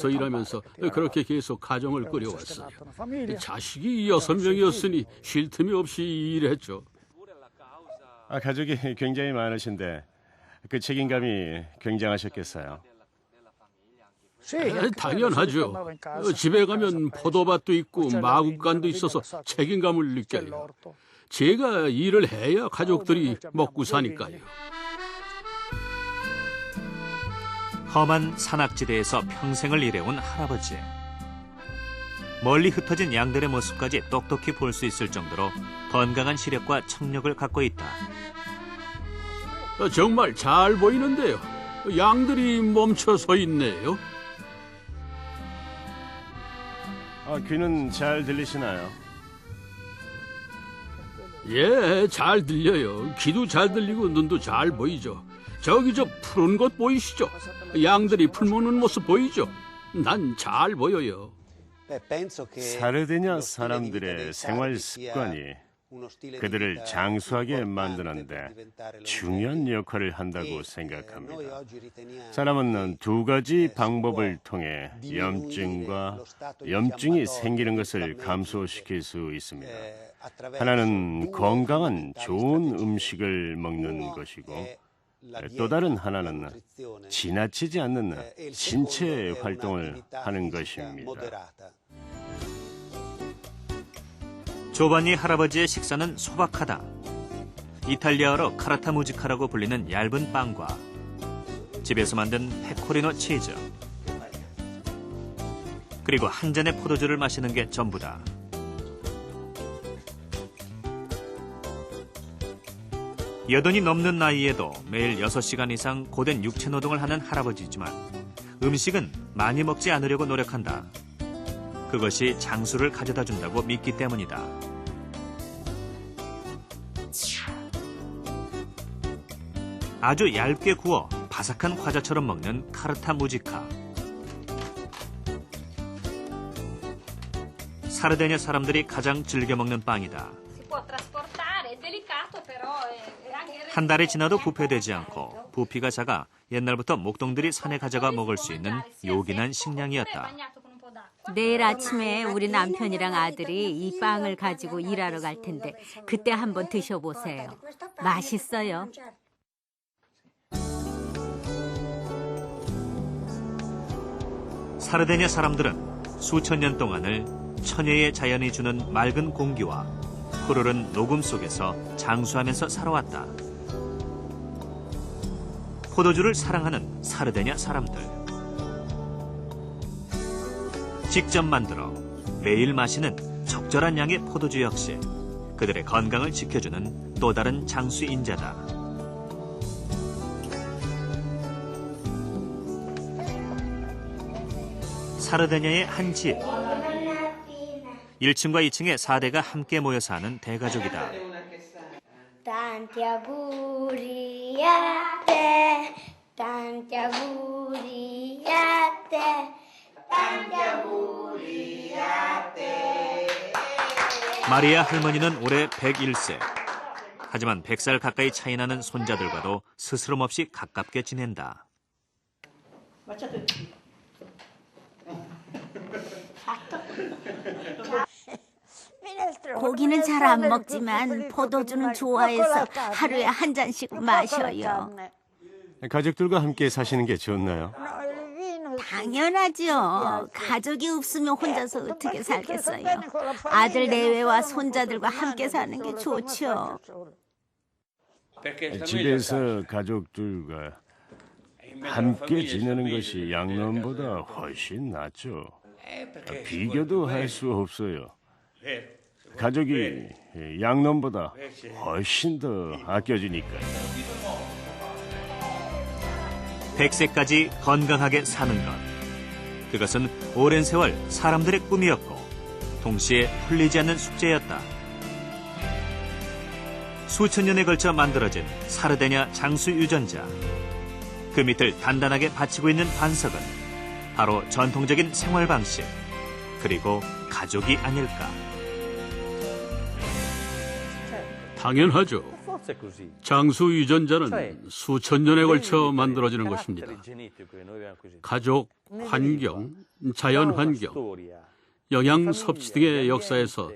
회사에서 일하면서 그렇게 계속 가정을 꾸려왔어요. 자식이 6명이었으니 쉴 틈이 없이 일했죠. 가족이 굉장히 많으신데 그 책임감이 굉장하셨겠어요. 당연하죠. 집에 가면 포도밭도 있고 마구간도 있어서 책임감을 느껴요. 제가 일을 해야 가족들이 먹고 사니까요. 험한 산악지대에서 평생을 일해온 할아버지. 멀리 흩어진 양들의 모습까지 똑똑히 볼 수 있을 정도로 건강한 시력과 청력을 갖고 있다. 정말 잘 보이는데요. 양들이 멈춰 서 있네요. 귀는 잘 들리시나요? 예, 잘 들려요. 귀도 잘 들리고 눈도 잘 보이죠. 저기 저 푸른 곳 보이시죠? 양들이 풀 먹는 모습 보이죠? 난 잘 보여요. 사르데냐 사람들의 생활 습관이 그들을 장수하게 만드는데 중요한 역할을 한다고 생각합니다. 사람은 두 가지 방법을 통해 염증과 염증이 생기는 것을 감소시킬 수 있습니다. 하나는 건강한 좋은 음식을 먹는 것이고 또 다른 하나는 지나치지 않는 신체 활동을 하는 것입니다. 조반니 할아버지의 식사는 소박하다. 이탈리아어로 카라타 무지카라고 불리는 얇은 빵과 집에서 만든 페코리노 치즈, 그리고 한 잔의 포도주를 마시는 게 전부다. 여든이 넘는 나이에도 매일 6시간 이상 고된 육체 노동을 하는 할아버지지만 음식은 많이 먹지 않으려고 노력한다. 그것이 장수를 가져다 준다고 믿기 때문이다. 아주 얇게 구워 바삭한 과자처럼 먹는 카르타 무지카. 사르데냐 사람들이 가장 즐겨 먹는 빵이다. 한 달이 지나도 부패되지 않고 부피가 작아 옛날부터 목동들이 산에 가져가 먹을 수 있는 요긴한 식량이었다. 내일 아침에 우리 남편이랑 아들이 이 빵을 가지고 일하러 갈 텐데 그때 한번 드셔보세요. 맛있어요. 사르데냐 사람들은 수천 년 동안을 천혜의 자연이 주는 맑은 공기와 푸르른 녹음 속에서 장수하면서 살아왔다. 포도주를 사랑하는 사르데냐 사람들. 직접 만들어 매일 마시는 적절한 양의 포도주 역시 그들의 건강을 지켜주는 또 다른 장수 인자다. 사르데냐의 한 집. 1층과 2층에 4대가 함께 모여 사는 대가족이다. Tanti auguri a te, tanti auguri a te, tanti auguri a te. 마리아 할머니는 올해 101세. 하지만 100살 가까이 차이 나는 손자들과도 스스럼 없이 가깝게 지낸다. 고기는 잘 안 먹지만 포도주는 좋아해서 하루에 한 잔씩 마셔요. 가족들과 함께 사시는 게 좋나요? 당연하죠. 가족이 없으면 혼자서 어떻게 살겠어요. 아들 내외와 손자들과 함께 사는 게 좋죠. 집에서 가족들과 함께 지내는 것이 양놈보다 훨씬 낫죠. 비교도 할 수 없어요. 가족이 양놈보다 훨씬 더 아껴주니까요. 100세까지 건강하게 사는 것. 그것은 오랜 세월 사람들의 꿈이었고 동시에 풀리지 않는 숙제였다. 수천 년에 걸쳐 만들어진 사르데냐 장수 유전자. 그 밑을 단단하게 받치고 있는 반석은 바로 전통적인 생활 방식, 그리고 가족이 아닐까. 당연하죠. 장수 유전자는 수천 년에 걸쳐 만들어지는 것입니다. 가족, 환경, 자연 환경, 영양 섭취 등의 역사에서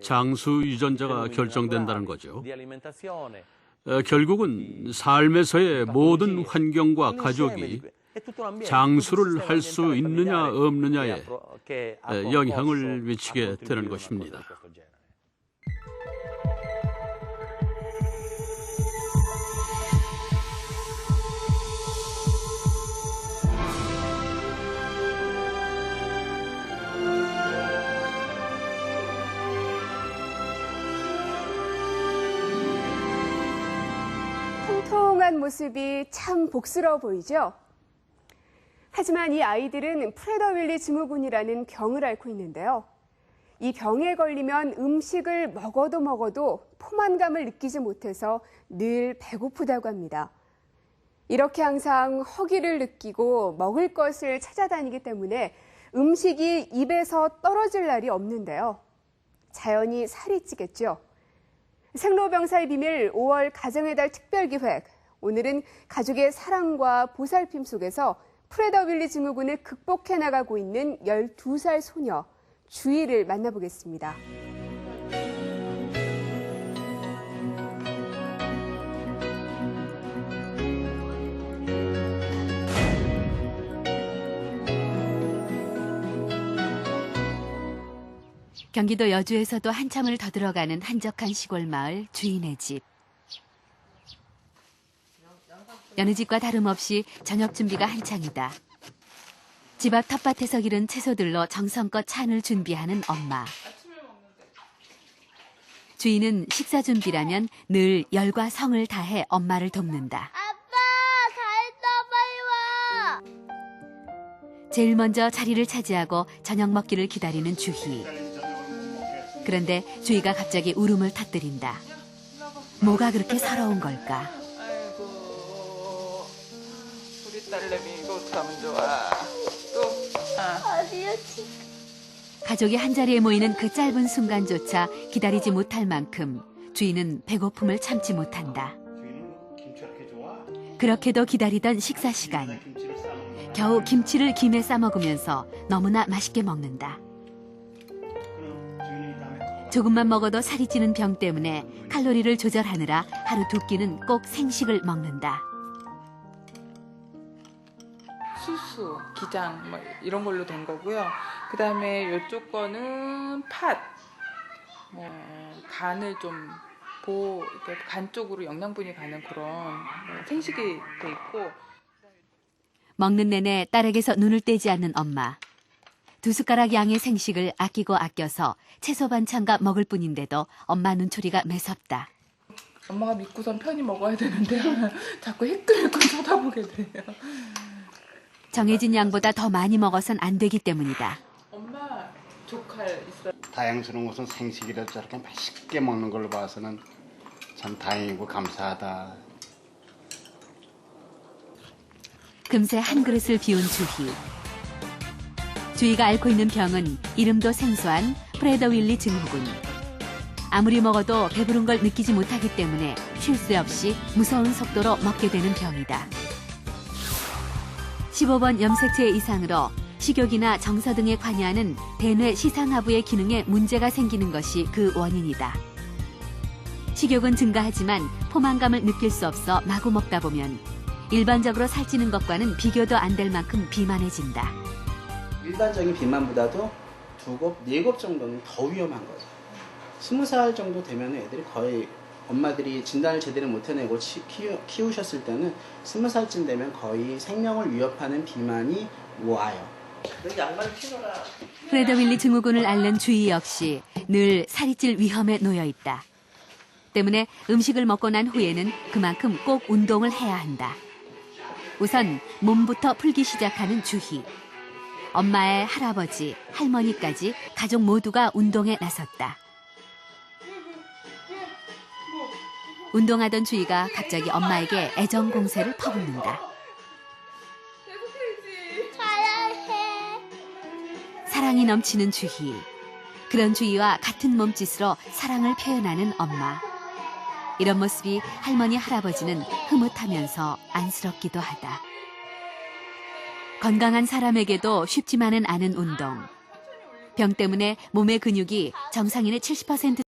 장수 유전자가 결정된다는 거죠. 결국은 삶에서의 모든 환경과 가족이 장수를 할 수 있느냐 없느냐에 영향을 미치게 되는 것입니다. 통통한 모습이 참 복스러워 보이죠? 하지만 이 아이들은 프레더-윌리 증후군이라는 병을 앓고 있는데요. 이 병에 걸리면 음식을 먹어도 포만감을 느끼지 못해서 늘 배고프다고 합니다. 이렇게 항상 허기를 느끼고 먹을 것을 찾아다니기 때문에 음식이 입에서 떨어질 날이 없는데요. 자연히 살이 찌겠죠. 생로병사의 비밀 5월 가정의 달 특별기획. 오늘은 가족의 사랑과 보살핌 속에서 프레더-윌리 증후군을 극복해 나가고 있는 12살 소녀 주희를 만나보겠습니다. 경기도 여주에서도 한참을 더 들어가는 한적한 시골 마을 주인의 집. 여느 집과 다름없이 저녁 준비가 한창이다. 집 앞 텃밭에서 기른 채소들로 정성껏 찬을 준비하는 엄마. 주인은 식사 준비라면 늘 열과 성을 다해 엄마를 돕는다. 아빠, 다 했다, 빨리 와. 제일 먼저 자리를 차지하고 저녁 먹기를 기다리는 주희. 그런데 주희가 갑자기 울음을 터뜨린다. 뭐가 그렇게 서러운 걸까? 아이고, 우리 딸내미 이거 어떡하면 좋아. 또, 어디였지? 가족이 한자리에 모이는 그 짧은 순간조차 기다리지 못할 만큼 주인은 배고픔을 참지 못한다. 그렇게도 기다리던 식사 시간. 겨우 김치를 김에 싸먹으면서 너무나 맛있게 먹는다. 조금만 먹어도 살이 찌는 병 때문에 칼로리를 조절하느라 하루 두 끼는 꼭 생식을 먹는다. 수수, 기장 뭐 이런 걸로 된 거고요. 그다음에 이쪽 거는 팥, 간을 좀 이렇게 간 쪽으로 영양분이 가는 그런 생식이 돼 있고. 먹는 내내 딸에게서 눈을 떼지 않는 엄마. 2숟가락 양의 생식을 아끼고 아껴서 채소 반찬과 먹을 뿐인데도 엄마 눈초리가 매섭다. 엄마가 믿고선 편히 먹어야 되는데 자꾸 힐끔힐끔 쳐다보게 돼요. 정해진 양보다 더 많이 먹어선 안 되기 때문이다. 엄마 조칼 있어. 다양스러운 것은 생식이라도 저렇게 맛있게 먹는 걸로 봐서는 참 다행이고 감사하다. 금세 한 그릇을 비운 주희. 주희가 앓고 있는 병은 이름도 생소한 프레더-윌리 증후군. 아무리 먹어도 배부른 걸 느끼지 못하기 때문에 쉴 새 없이 무서운 속도로 먹게 되는 병이다. 15번 염색체 이상으로 식욕이나 정서 등에 관여하는 대뇌 시상하부의 기능에 문제가 생기는 것이 그 원인이다. 식욕은 증가하지만 포만감을 느낄 수 없어 마구 먹다 보면 일반적으로 살찌는 것과는 비교도 안 될 만큼 비만해진다. 일반적인 비만보다도 2곱, 4곱 정도는 더 위험한 거죠. 20살 정도 되면 애들이 거의 엄마들이 진단을 제대로 못 해내고 키우셨을 때는 20살쯤 되면 거의 생명을 위협하는 비만이 와요. 양말 신어라. 프레더-윌리 증후군을 앓는 주희 역시 늘 살이 찔 위험에 놓여 있다. 때문에 음식을 먹고 난 후에는 그만큼 꼭 운동을 해야 한다. 우선 몸부터 풀기 시작하는 주희. 엄마의 할아버지, 할머니까지 가족 모두가 운동에 나섰다. 운동하던 주희가 갑자기 엄마에게 애정 공세를 퍼붓는다. 사랑해. 사랑이 넘치는 주희. 그런 주희와 같은 몸짓으로 사랑을 표현하는 엄마. 이런 모습이 할머니, 할아버지는 흐뭇하면서 안쓰럽기도 하다. 건강한 사람에게도 쉽지만은 않은 운동. 병 때문에 몸의 근육이 정상인의 70%